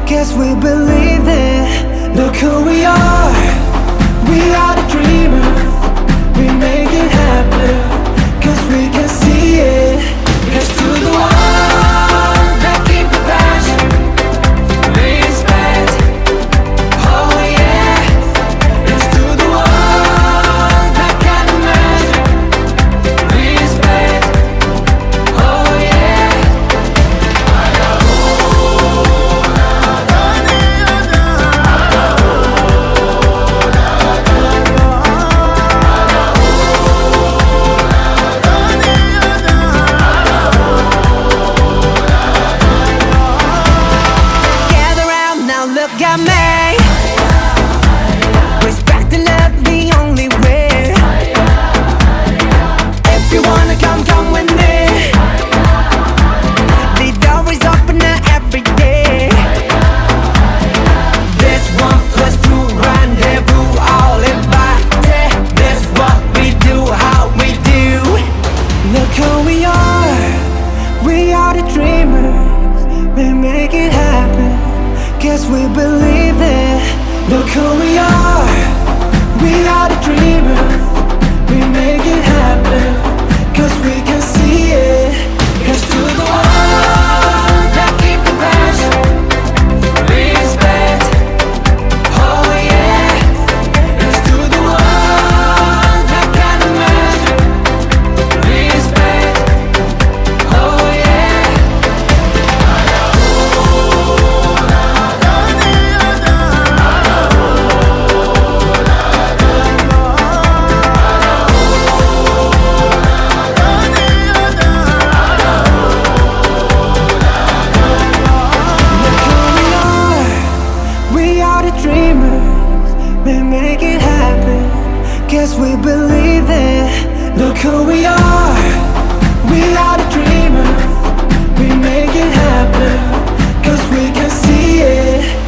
Guess we believe it. Look who we are. We are the dreamers. We make it happen. Cause we can see it. Here's to the ones that keep the passion. Respect. Oh yeah. Here's to the ones that can't imagine. Respect. Oh yeah. Gather round now, look at me. Respect and love the only way. If you wanna come, come with me. The door is open every day. This 1+2 rendezvous, all invited. This what we do, how we do. Look who we are. We are the dreamers. We make it happen. Guess we believe it. Look who we are. We are the dreamers. We make it happen. Cause we can see it. Here's to the ones that keep the passion. Respect. Oh yeah. Here's to the ones that can't imagine. Respect. Oh yeah. Look who we are. We are the dreamers. We make it happen. Guess we believe it. Look who we are. We are the dreamers. We make it happen. Cause we can see it.